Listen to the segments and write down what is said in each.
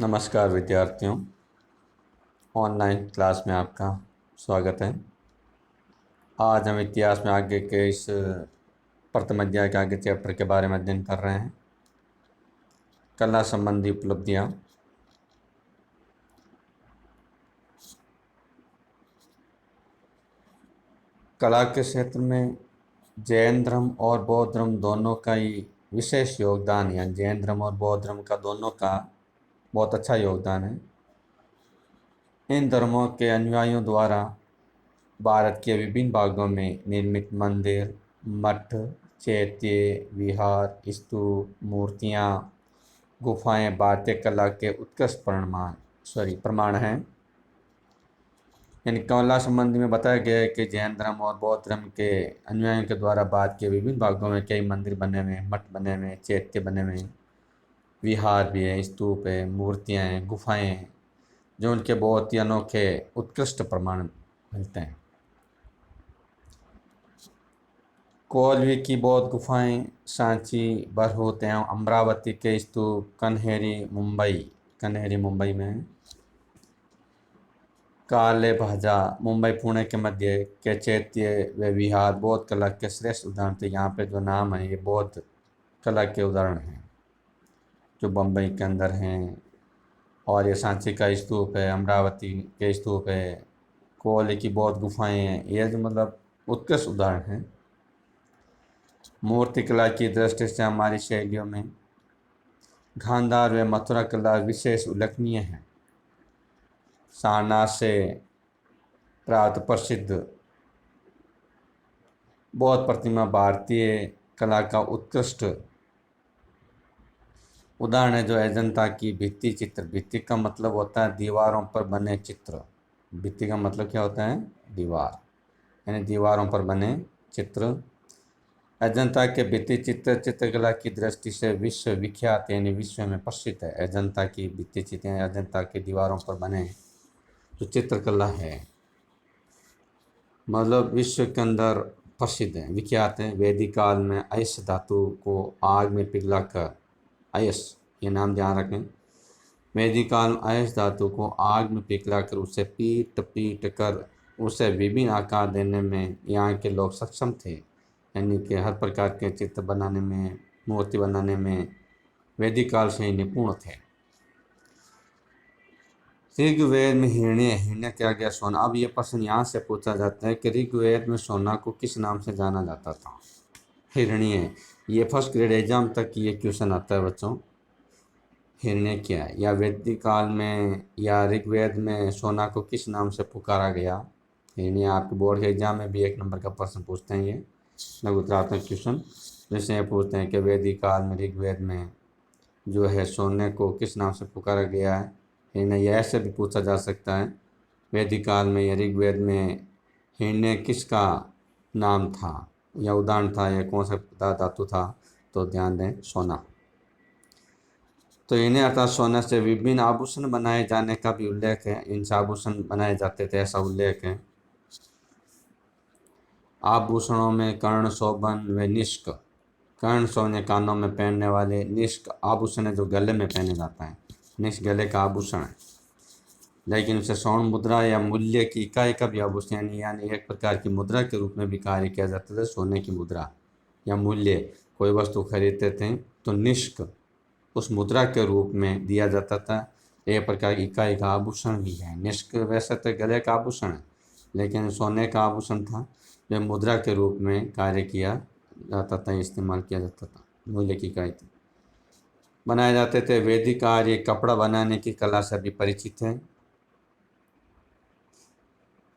नमस्कार विद्यार्थियों, online class में आपका स्वागत है। आज हम इतिहास में आगे के इस प्रथम अध्याय के आगे चैप्टर के बारे में अध्ययन कर रहे हैं। कला संबंधी उपलब्धियाँ। कला के क्षेत्र में जैन धर्म और बौद्ध धर्म दोनों का ही विशेष योगदान है। जैन धर्म और बौद्ध धर्म का दोनों का बहुत अच्छा योगदान है। इन धर्मों के अनुयायियों द्वारा भारत के विभिन्न भागों में निर्मित मंदिर, मठ, चैत्य, विहार, स्तूप, मूर्तियाँ, गुफाएं भारतीय कला के उत्कृष्ट प्रमाण हैं। इन कला संबंधी में बताया गया है कि जैन धर्म और बौद्ध धर्म के अनुयायियों के द्वारा भारत के विभिन्न भागों में कई मंदिर बने हुए हैं, मठ बने हुए हैं, चैत्य बने हुए हैं, विहार भी है, स्तूप है, मूर्तियाँ हैं, गुफाएं हैं, जो उनके बहुत ही अनोखे उत्कृष्ट प्रमाण मिलते हैं। कोलवी की बौद्ध गुफाएं, सांची, बरहुत एवं अमरावती के स्तूप कन्हेरी मुंबई में है। काले भाजा मुंबई पुणे के मध्य के चैत्य व विहार बौद्ध कला के श्रेष्ठ उदाहरण थे। यहाँ पे जो नाम है ये बौद्ध कला के उदाहरण हैं जो बम्बई के अंदर हैं। और ये सांची का स्तूप है, अमरावती के स्तूप है, कोले की बौद्ध गुफाएं हैं, ये जो मतलब उत्कृष्ट उदाहरण हैं। मूर्तिकला की दृष्टि से हमारी शैलियों में गांधार व मथुरा कला विशेष उल्लेखनीय है। सारनाथ से प्राप्त प्रसिद्ध बौद्ध प्रतिमा भारतीय कला का उत्कृष्ट उदाहरण है। जो अजंता की भित्ति चित्र, भित्ति का मतलब होता है दीवारों पर बने चित्र। भित्ति का मतलब क्या होता है? दीवार, यानी दीवारों पर बने चित्र। अजंता के भित्ति चित्र चित्रकला की दृष्टि से विश्व विख्यात यानी विश्व में प्रसिद्ध है। अजंता की भित्ति चित्र, अजंता के दीवारों पर बने जो चित्रकला है मतलब विश्व के अंदर प्रसिद्ध है, विख्यात है। वैदिक काल में अयस्क धातु को आग में पिघलाकर, अयस्क ये नाम ध्यान रखें, वैदिक काल में अयस्क धातु को आग में पिघलाकर उसे पीट पीट कर उसे विभिन्न आकार देने में यहाँ के लोग सक्षम थे। यानी कि हर प्रकार के चित्र बनाने में, मूर्ति बनाने में वैदिक काल से ही निपुण थे। ऋग्वेद में हिरण्य क्या गया? सोना। अब ये प्रश्न यहाँ से पूछा जाता है कि ऋग्वेद में सोना को किस नाम से जाना जाता था? हिरण्य। ये फर्स्ट ग्रेड एग्जाम तक ये क्वेश्चन आता है बच्चों, हिरण्य क्या है, या वैदिक काल में या ऋग्वेद में सोना को किस नाम से पुकारा गया? हिरण्य। आपके बोर्ड के एग्जाम में भी 1 नंबर का प्रश्न पूछते हैं ये लघुत्रात्मक क्वेश्चन, जैसे ये पूछते हैं कि वैदिक काल में ऋग्वेद में जो है सोने को किस नाम से पुकारा गया है? हिरण्य। यह ऐसे भी पूछा जा सकता है वैदिक काल में या ऋग्वेद में हिरण्य किसका नाम था या उदाहरण था या कौन सा धातु था? तो ध्यान दें, सोना। तो इन्हें अर्थात सोने से विभिन्न आभूषण बनाए जाने का भी उल्लेख है। इनसे आभूषण बनाए जाते थे ऐसा उल्लेख है। आभूषणों में कर्ण शोभन व निष्क, कर्ण शोभन कानों में पहनने वाले, निष्क आभूषण है जो गले में पहने जाता है, निष्क गले का आभूषण है। लेकिन उसे स्वर्ण मुद्रा या मूल्य की इकाई का भी आभूषण यानी एक प्रकार की मुद्रा के रूप में भी कार्य किया जाता था। सोने की मुद्रा या मूल्य, कोई वस्तु खरीदते थे तो निष्क उस मुद्रा के रूप में दिया जाता था। एक प्रकार की इकाई का आभूषण भी है। निष्क वैसे तो गले का आभूषण है, लेकिन सोने का आभूषण था जो मुद्रा के रूप में कार्य किया जाता था, इस्तेमाल किया जाता था, मूल्य की इकाई थी, बनाए जाते थे। वैदिक कार्य कपड़ा बनाने की कला से भी परिचित है।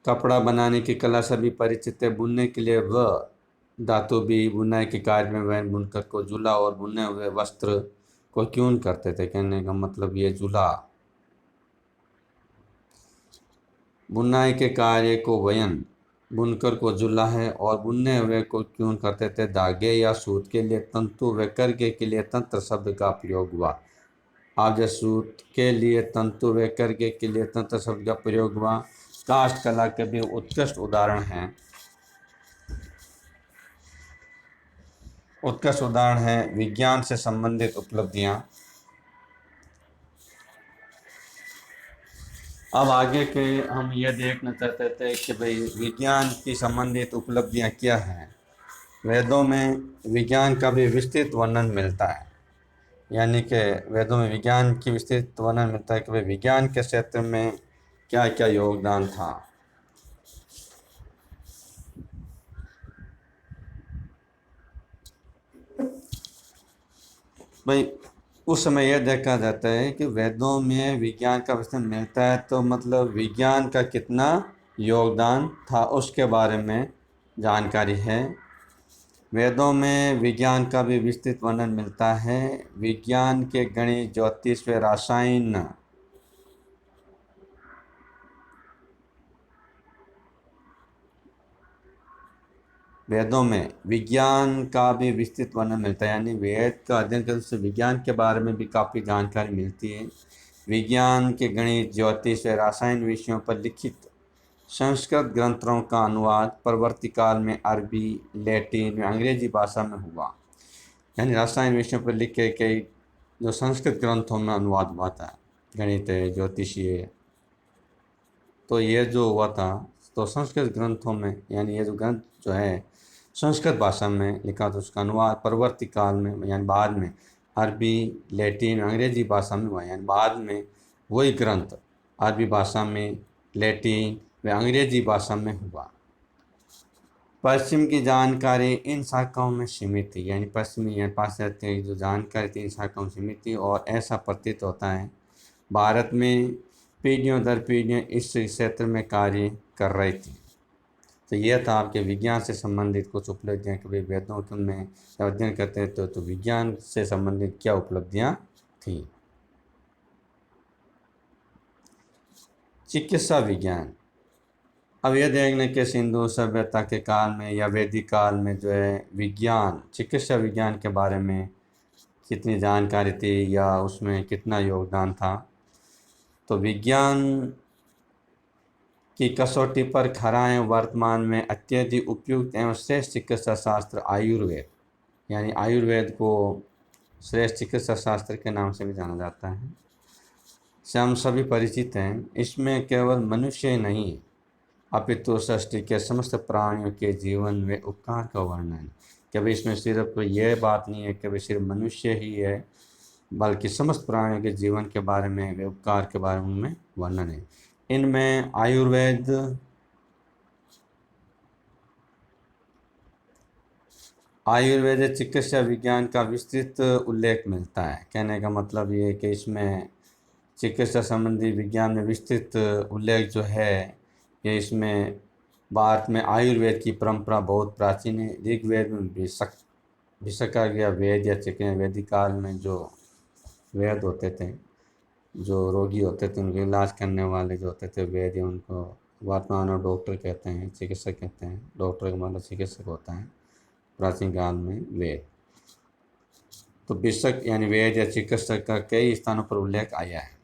कपड़ा बनाने की कला से भी परिचित है। बुनने के लिए वह धातु भी बुनाई के कार्य में वह बुनकर को जुला और बुने हुए वस्त्र को क्यून करते थे। कहने का मतलब ये जुला, बुनाई के कार्य को वयन, बुनकर को जुला है, और बुनने हुए को क्यून करते थे। धागे या सूत के लिए तंतु व करगे के लिए तंत्र शब्द का प्रयोग हुआ। आज सूत के लिए तंतु व करगे के लिए तंत्र शब्द का प्रयोग हुआ। काष्ठ कला के भी उत्कृष्ट उदाहरण हैं। विज्ञान से संबंधित उपलब्धियां। अब आगे के हम ये देखना चाहते थे कि भाई विज्ञान की संबंधित उपलब्धियाँ क्या हैं। वेदों में विज्ञान का भी विस्तृत वर्णन मिलता है, यानी कि वेदों में विज्ञान की विस्तृत वर्णन मिलता है कि भाई विज्ञान के क्षेत्र में क्या क्या योगदान था। भाई उस समय यह देखा जाता है कि वेदों में विज्ञान का विस्तृत मिलता है, तो मतलब विज्ञान का कितना योगदान था उसके बारे में जानकारी है। वेदों में विज्ञान का भी विस्तृत वर्णन मिलता है। विज्ञान के गणित, ज्योतिष व रसायन वेदों में विज्ञान का भी विस्तृत वर्णन मिलता है, यानी वेद का अध्ययन करने से विज्ञान के बारे में भी काफ़ी जानकारी मिलती है। विज्ञान के गणित, ज्योतिष व रसायन विषयों पर लिखित संस्कृत ग्रंथों का अनुवाद परवर्ती काल में अरबी, लैटिन व अंग्रेजी भाषा में हुआ। यानी रसायन विषयों पर लिखे कई जो संस्कृत ग्रंथों में अनुवाद हुआ था, गणित है, ज्योतिषीय, तो ये जो हुआ था तो संस्कृत ग्रंथों में, यानी ये जो ग्रंथ जो है संस्कृत भाषा में लिखा था, उसका अनुवाद परवर्ती काल में यानी बाद में अरबी, लैटिन, अंग्रेजी भाषा में हुआ। यानी बाद में वही ग्रंथ अरबी भाषा में, लैटिन व अंग्रेजी भाषा में हुआ। पश्चिम की जानकारी इन शाखाओं में सीमित थी, यानी पश्चिमी या पाश्चात्य की जो जानकारी थी इन शाखाओं में सीमित थी, और ऐसा प्रतीत होता है भारत में पीढ़ियों दर पीढ़ियाँ इस क्षेत्र में कार्य कर रही थी। तो यह था आपके विज्ञान से संबंधित कुछ उपलब्धियाँ कि भाई वेदों के में जब अध्ययन करते हैं तो विज्ञान से संबंधित क्या उपलब्धियाँ थी। चिकित्सा विज्ञान। अब यह देखने के सिंधु सभ्यता के काल में या वैदिक काल में जो है विज्ञान, चिकित्सा विज्ञान के बारे में कितनी जानकारी थी या उसमें कितना योगदान था। तो विज्ञान की कसौटी पर खरा है वर्तमान में अत्यधिक उपयुक्त एवं श्रेष्ठ चिकित्सा शास्त्र आयुर्वेद, यानी आयुर्वेद को श्रेष्ठ चिकित्सा शास्त्र के नाम से भी जाना जाता है, से हम सभी परिचित हैं। इसमें केवल मनुष्य ही नहीं अपितु सृष्टि के समस्त प्राणियों के जीवन में उपकार का वर्णन। कभी इसमें सिर्फ यह बात नहीं है कि भाई सिर्फ मनुष्य ही है, बल्कि समस्त प्राणियों के जीवन के बारे में, वे उपकार के बारे में वर्णन है। इनमें आयुर्वेद चिकित्सा विज्ञान का विस्तृत उल्लेख मिलता है। कहने का मतलब ये है कि इसमें चिकित्सा संबंधी विज्ञान में विस्तृत उल्लेख जो है ये इसमें भारत में आयुर्वेद की परंपरा बहुत प्राचीन है। ऋग्वेद में विशका गया वेद या चिकित्सा वैदिक काल में जो वेद होते थे, जो रोगी होते थे उनका इलाज करने वाले जो होते थे वैद्य, उनको वर्तमान में डॉक्टर कहते हैं, चिकित्सक कहते हैं। डॉक्टर का मतलब चिकित्सक होता है, प्राचीन काल में वेद। तो विशक यानी वेद या चिकित्सक का कई स्थानों पर उल्लेख आया है।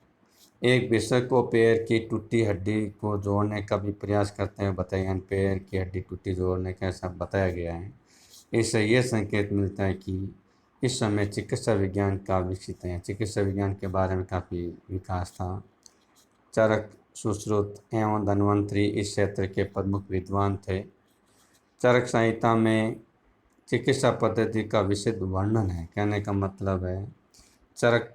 एक विशक को पैर की टूटी हड्डी को जोड़ने का भी प्रयास करते हैं बताया, यानी पैर की हड्डी टूटी जोड़ने का ऐसा बताया गया है। इससे यह संकेत मिलता है कि इस समय चिकित्सा विज्ञान का विकसित है, चिकित्सा विज्ञान के बारे में काफ़ी विकास था। चरक, सुश्रुत एवं धन्वंतरी इस क्षेत्र के प्रमुख विद्वान थे। चरक संहिता में चिकित्सा पद्धति का विशद वर्णन है। कहने का मतलब है चरक,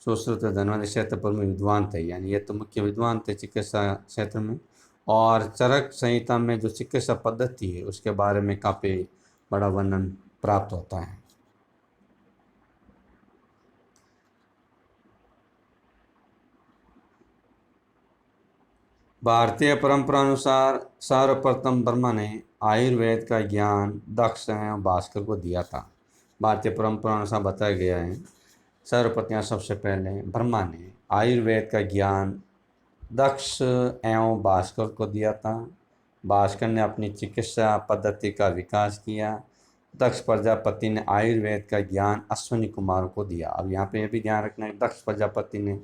सुश्रुत, धन्वंतरी क्षेत्र प्रमुख विद्वान थे, यानी ये तो मुख्य विद्वान थे चिकित्सा क्षेत्र में। और चरक संहिता में जो चिकित्सा पद्धति है उसके बारे में काफ़ी बड़ा वर्णन प्राप्त होता है। भारतीय परंपरा अनुसार सर्वप्रथम ब्रह्मा ने आयुर्वेद का ज्ञान दक्ष एवं भास्कर को दिया था। भारतीय परंपरा अनुसार बताया गया है सर्वप्रथम सबसे पहले ब्रह्मा ने आयुर्वेद का ज्ञान दक्ष एवं भास्कर को दिया था। भास्कर ने अपनी चिकित्सा पद्धति का विकास किया। दक्ष प्रजापति ने आयुर्वेद का ज्ञान अश्विनी कुमारों को दिया। अब यहाँ पे यह भी ध्यान रखना है, दक्ष प्रजापति ने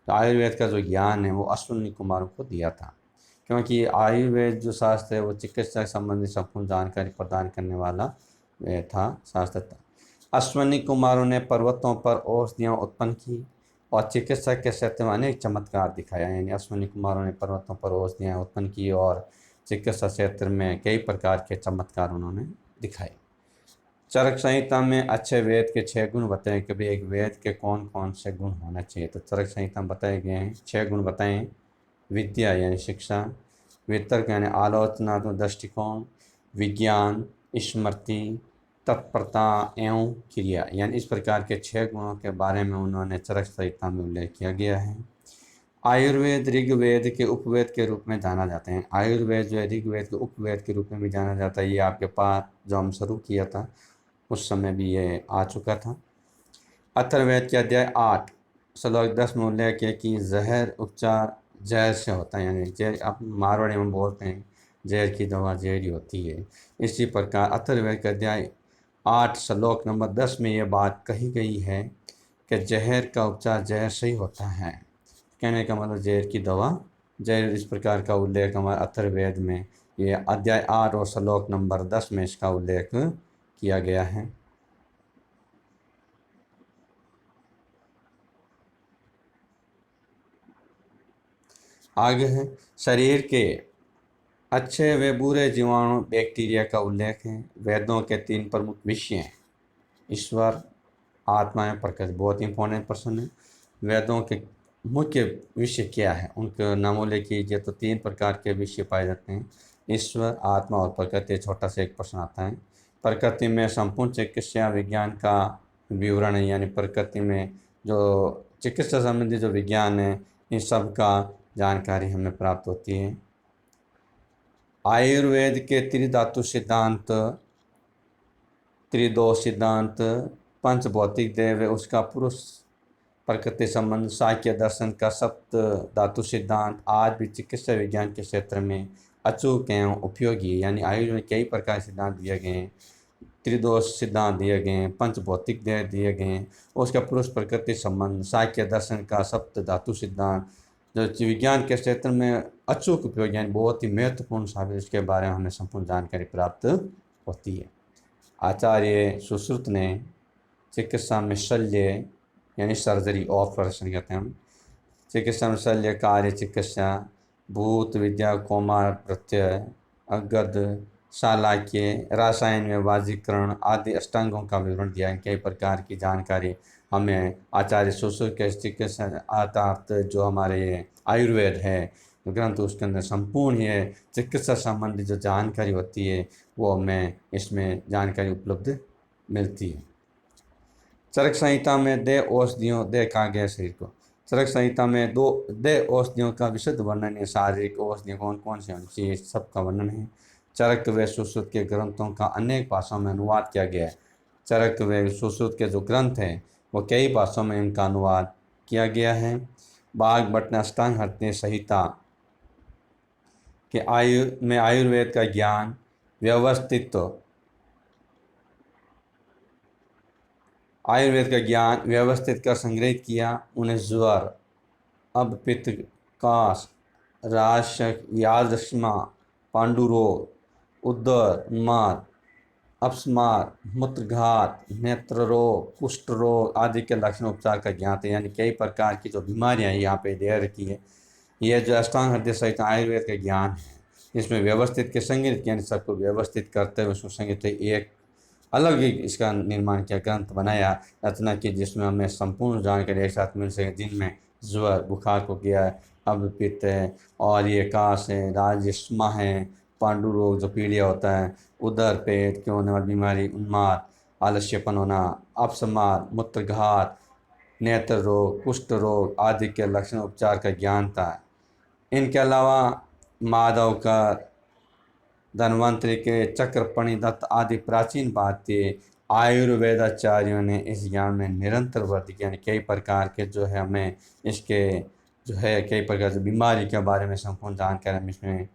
तो आयुर्वेद का जो ज्ञान है वो अश्विनी कुमारों को दिया था, क्योंकि आयुर्वेद जो शास्त्र है वो चिकित्सा संबंधी संपूर्ण जानकारी प्रदान करने वाला था शास्त्र था। अश्विनी कुमारों ने पर्वतों पर औषधियाँ उत्पन्न की और चिकित्सा के क्षेत्र में अनेक चमत्कार दिखाया। यानी अश्विनी कुमारों ने पर्वतों पर औषधियाँ उत्पन्न की और चिकित्सा क्षेत्र में कई प्रकार के चमत्कार उन्होंने दिखाए। चरक संहिता में अच्छे वेद के 6 गुण बताए कि भाई एक वेद के कौन कौन से गुण होना चाहिए। तो चरक संहिता में बताए गए हैं 6 गुण बताएं। विद्या यानी शिक्षा, वितर्क यानी आलोचनात्मक दृष्टिकोण, विज्ञान, स्मृति, तत्परता एवं क्रिया, यानी इस प्रकार के 6 गुणों के बारे में उन्होंने चरक संहिता में उल्लेख किया गया है। आयुर्वेद ऋग्वेद के उपवेद के रूप में जाना जाते हैं। आयुर्वेद जो है ऋग्वेद के उपवेद के रूप में भी जाना जाता है। ये आपके पास जो हम शुरू किया था उस समय भी ये आ चुका था। अथर्ववेद के अध्याय 8 श्लोक 10 में उल्लेख है कि जहर उपचार जहर से होता है। यानी जहर आप मारवाड़ी में बोलते हैं जहर की दवा जहर ही होती है। इसी प्रकार अथर्ववेद के अध्याय 8 श्लोक नंबर 10 में ये बात कही गई है कि जहर का उपचार जहर से ही होता है। कहने का मतलब जहर की दवा जहर। इस प्रकार का उल्लेख हमारे अथर्ववेद में ये अध्याय 8 और श्लोक नंबर 10 में इसका उल्लेख किया गया है। आगे है शरीर के अच्छे व बुरे जीवाणु बैक्टीरिया का उल्लेख है। वेदों के 3 प्रमुख विषय हैं, ईश्वर, आत्मा एवं प्रकृति। बहुत इंपॉर्टेंट प्रश्न है। वेदों के मुख्य विषय क्या है, उनके नाम उल्लेख कीजिए। तो 3 प्रकार के विषय पाए जाते हैं, ईश्वर, आत्मा और प्रकृति। छोटा सा एक प्रश्न आता है। प्रकृति में संपूर्ण चिकित्सा विज्ञान का विवरण है। यानी प्रकृति में जो चिकित्सा संबंधी जो विज्ञान है इन सब का जानकारी हमें प्राप्त होती है। आयुर्वेद के त्रिधातु सिद्धांत, त्रिदोष सिद्धांत, पंचभौतिक देव है उसका पुरुष प्रकृति संबंध, सांख्य दर्शन का सप्त धातु सिद्धांत आज भी चिकित्सा विज्ञान के क्षेत्र में अचूक एवं उपयोगी है। यानी आयुर्वेद में कई प्रकार के सिद्धांत दिए गए हैं, त्रिदोष सिद्धांत दिए गए हैं, पंचभौतिक देह दिए गए हैं, उसका पुरुष प्रकृति संबंध, सांख्य दर्शन का सप्त धातु सिद्धांत जो विज्ञान के क्षेत्र में अचूक उपयोग यानी बहुत ही महत्वपूर्ण साबित, इसके बारे में हमें संपूर्ण जानकारी प्राप्त होती है। आचार्य सुश्रुत ने चिकित्सा में शल्य यानी सर्जरी ऑपरेशन कहते हैं हम, चिकित्सा में शल्य कार्य चिकित्सा, भूत विद्या, कौमार प्रत्यय, अगध, शालाक्य, रासायन में वाजीकरण आदि अष्टांगों का विवरण दिया है। कई प्रकार की जानकारी हमें आचार्य सुश्रुत के चिकित्सा अर्थात जो हमारे आयुर्वेद है ग्रंथ उसके अंदर संपूर्ण ये चिकित्सा संबंधी जो जानकारी होती है वो हमें इसमें जानकारी उपलब्ध मिलती है। चरक संहिता में देह औषधियों देह कहा गया शरीर को। चरक संहिता में देह औषधियों का विशुद्ध वर्णन है। शारीरिक औषधियाँ कौन कौन सी होनी चाहिए सबका वर्णन है। चरक व सुश्रुत के ग्रंथों का अनेक भाषाओं में अनुवाद किया गया है। चरक व सुश्रुत के जो ग्रंथ हैं वो कई भाषाओं में इनका अनुवाद किया गया है। बाघ भट्ट ने अष्टांग हृदय संहिता के आयुर्वेद का ज्ञान व्यवस्थित कर संग्रहित किया। उन्हें ज्वर, अब पित्त, काश, राशक, यादृष्मा, पांडुरोग, उदर माद, अपस्मार, मूत्रघात, नेत्र रोग, कुष्ठ रोग आदि के लक्षण उपचार का ज्ञात है। यानी कई प्रकार की जो बीमारियां यहाँ पे दे रखी है। यह जो अष्टांग हृदय संहिता आयुर्वेद का ज्ञान है इसमें व्यवस्थित के संगीत यानी सबको व्यवस्थित करते हुए उसको संगीत एक अलग ही इसका निर्माण किया, ग्रंथ बनाया, रचना की जिसमें हमें संपूर्ण जानकारी एक साथ मिल सके, जिनमें ज्वर बुखार को किया है, अब पित्त है और ये काश है, राजस्मा है, पांडु रोग जो पीलिया होता है, उदर पेट के होने वाली बीमारी, उन्माद, आलस्यपन होना, अपस्मार, मूत्रघात, नेत्र रोग, कुष्ठ रोग आदि के लक्षण उपचार का ज्ञान था। इनके अलावा माधव का, धन्वंतरि के, चक्रपणि दत्त आदि प्राचीन भारतीय आयुर्वेदाचार्यों ने इस ज्ञान में निरंतर वृद्धि की। यानी कई प्रकार के जो है हमें इसके जो है कई प्रकार की बीमारी के बारे में संपूर्ण जानकारी हम इसमें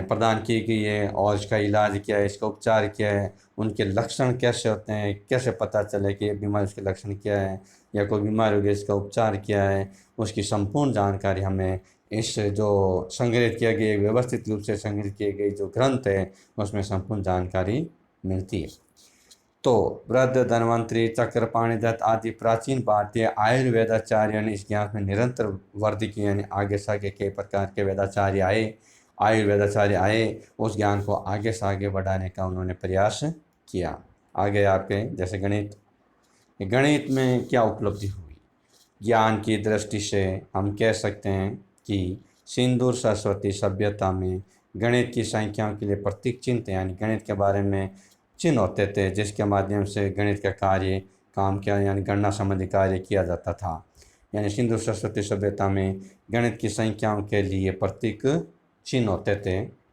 प्रदान की गई है और इसका इलाज क्या है, इसका उपचार क्या है, उनके लक्षण कैसे होते हैं, कैसे पता चले कि ये बीमारी उसके लक्षण क्या है या कोई बीमारी हो गई इसका उपचार क्या है, उसकी संपूर्ण जानकारी हमें इस जो संग्रहित किया गया व्यवस्थित रूप से संग्रहित किए गए जो ग्रंथ है उसमें संपूर्ण जानकारी मिलती है। तो वृद्ध, धन्वंतरी, चक्रपाणि दत्त आदि प्राचीन भारतीय आयुर्वेदाचार्यों ने इस ज्ञान में निरंतर वृद्धि की, यानी आगे से आगे कई प्रकार के वेदाचार्य आए, आयुर्वेदाचार्य आए, उस ज्ञान को आगे से आगे बढ़ाने का उन्होंने प्रयास किया। आगे आपके जैसे गणित, गणित में क्या उपलब्धि हुई? ज्ञान की दृष्टि से हम कह सकते हैं कि सिंधु सरस्वती सभ्यता में गणित की संख्याओं के लिए प्रतीक चिन्ह थे, यानी गणित के बारे में चिन्ह होते थे जिसके माध्यम से गणित का कार्य काम किया, यानी गणना संबंधी कार्य किया जाता था। यानी सिंधु सरस्वती सभ्यता में गणित की संख्याओं के लिए प्रतीक चिन्ह होते थे।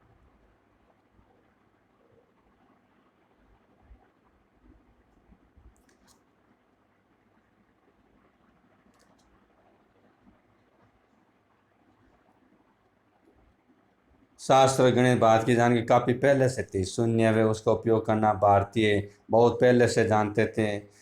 शास्त्र गणित भारत की जानकारी काफ़ी पहले से थी। शून्य वे उसका उपयोग करना भारतीय बहुत पहले से जानते थे।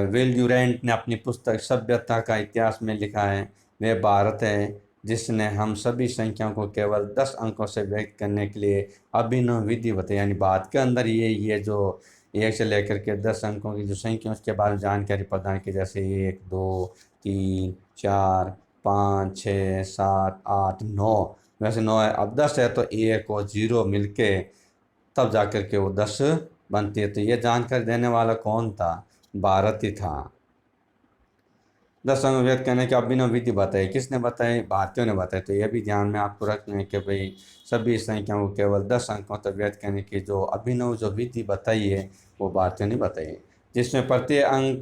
विल ड्यूरेंट ने अपनी पुस्तक सभ्यता का इतिहास में लिखा है, वह भारत है जिसने हम सभी संख्याओं को केवल 10 अंकों से व्यक्त करने के लिए अभिनव विधि बताई। यानी भारत के अंदर ये जो 1 से लेकर के 10 अंकों की जो संख्या उसके बारे में जानकारी प्रदान की, जैसे 1 2 3 4 5 6 7 8 9, वैसे 9 है। अब 10 है तो 1 और 0 मिलके तब जाकर के वो 10 बनती है। तो ये जानकारी देने वाला कौन था? भारत ही था। 10 अंक व्यक्त करने की अभिनव विधि बताई, किसने बताई? भारतीयों ने बताई। तो ये भी ध्यान में आपको रखना है कि भाई सभी संख्याओं को केवल 10 अंकों तक व्यक्त करने की जो अभिनव जो विधि बताई है वो भारतीयों ने बताई है, जिसमें प्रत्येक अंक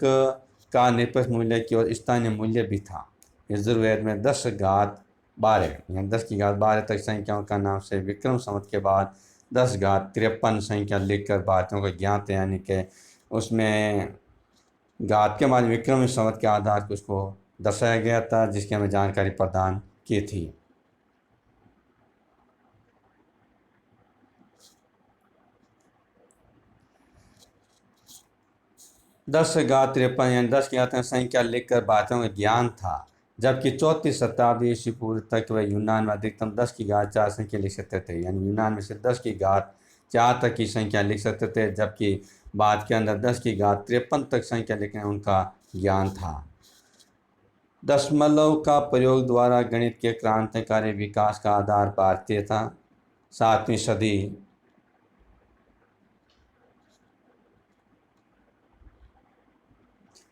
का निरपेक्ष मूल्य की और स्थानीय मूल्य भी था। यजुर्वेद में 10 घात 12 यानी 10 की घात 12 तक संख्याओं का नाम से विक्रम संवत के बाद 10 घात 53 संख्या लिखकर भारतीयों को ज्ञात है, यानी कि उसमें घात के बाद विक्रम संवत के आधार पर उसको दर्शाया गया था, जिसकी हमें जानकारी प्रदान की थी। दस घात 53 यानी 10 की घात संख्या लिखकर भारतीयों को ज्ञान था, जबकि 4वीं शताब्दी ईस्वी पूर्व तक वह यूनान में अधिकतम 10 की घात 4 संख्या लिख सकते थे। यानी यूनान में से 10 की घात 4 तक की संख्या लिख सकते थे, जबकि भारत के अंदर 10 की घात 53 तक संख्या लिखने उनका ज्ञान था। दशमलव का प्रयोग द्वारा गणित के क्रांतिकारी विकास का आधार भारतीय था। 7वीं सदी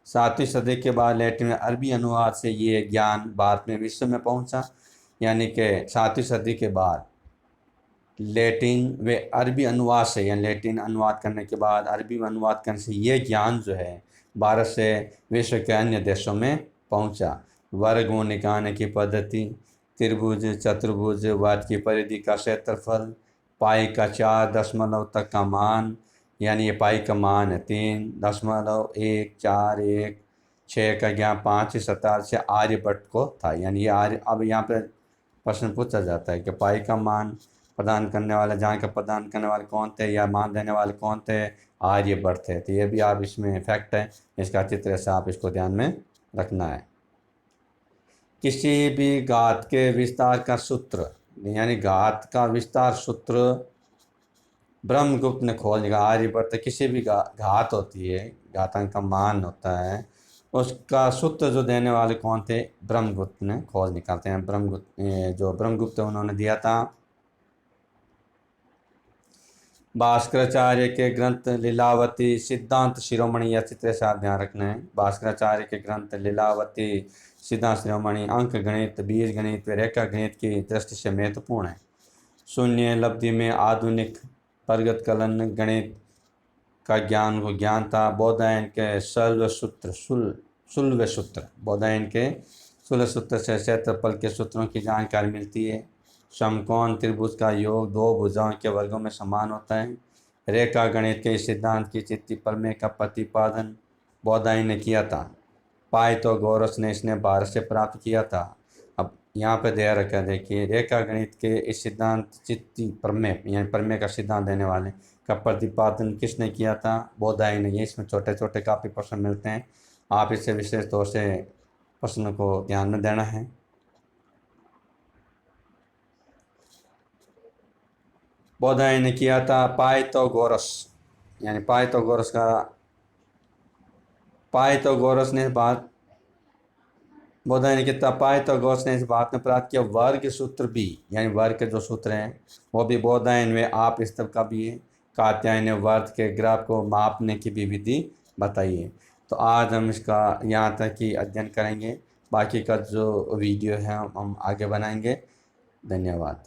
सातवीं सदी के बाद लैटिन में अरबी अनुवाद से ये ज्ञान भारत में विश्व में पहुंचा। यानी कि 7वीं सदी के बाद लैटिन व अरबी अनुवाद से, यानी लैटिन अनुवाद करने के बाद अरबी में अनुवाद करने से ये ज्ञान जो है भारत से विश्व के अन्य देशों में पहुंचा। वर्ग निकालने की पद्धति, त्रिभुज, चतुर्भुज, वर्ग की परिधि का क्षेत्रफल, पाई का 4 दशमलव तक का मान, यानी ये पाई का मान है 3.14146 का ज्ञान 5 शताब्दी से आर्यभट्ट को था। यानी ये आर्य, अब यहाँ पे प्रश्न पूछा जाता है कि पाई का मान प्रदान करने वाले, जानकारी प्रदान करने वाले कौन थे या मान देने वाले कौन थे? आर्यभट्ट थे। तो ये भी आप इसमें फैक्ट है, इसका अच्छी तरह से आप इसको ध्यान में रखना है। किसी भी घात के विस्तार का सूत्र, यानी घात का विस्तार सूत्र ब्रह्मगुप्त ने खोज निकाला। आर्यभट्ट किसी भी घात होती है, घातांक का मान होता है, उसका सूत्र जो देने वाले कौन थे? ब्रह्मगुप्त ने खोज निकालते हैं। ब्रह्मगुप्त उन्होंने दिया था। भास्कराचार्य के ग्रंथ लीलावती सिद्धांत शिरोमणि, या चित्र से आप ध्यान रखना है। भास्कराचार्य के ग्रंथ लीलावती सिद्धांत शिरोमणि अंक गणित, बीज गणित व रेखा गणित की दृष्टि से महत्वपूर्ण है। शून्य लब्धि में आधुनिक प्रगत कलन गणित का ज्ञान को ज्ञान था। बौधायन के बौधायन के शूल सूत्र से क्षेत्रफल के सूत्रों की जानकारी मिलती है। समकोण त्रिभुज का योग दो भुजाओं के वर्गों में समान होता है। रेखा गणित के सिद्धांत की चित्ती प्रमेय का प्रतिपादन बौधायन ने किया था। पाइथागोरस ने इसने भारत से प्राप्त किया था। अब यहाँ पे ध्यान रखा, देखिए रेखा गणित के इस सिद्धांत चित्ती प्रमेय, यानी प्रमेय का सिद्धांत देने वाले का प्रतिपादन किसने किया था? बौधायन ने। ये इसमें छोटे छोटे काफ़ी प्रश्न मिलते हैं, आप इससे विशेष तौर से प्रश्न को ध्यान में देना है। बौधायन ने किया था। पाइथागोरस यानी पाइथागोरस ने इस बात बोधा ने कितना पाइथागोरस ने इस बात में प्राप्त किया वर्ग सूत्र भी, यानी वर्ग के जो सूत्र हैं वो भी बोधायन वे आप इस तरह का भी है। कात्यायन ने वर्ग के ग्राफ को मापने की भी विधि बताई है। तो आज हम इसका यहाँ तक ही अध्ययन करेंगे, बाकी का जो वीडियो है हम आगे बनाएंगे। धन्यवाद।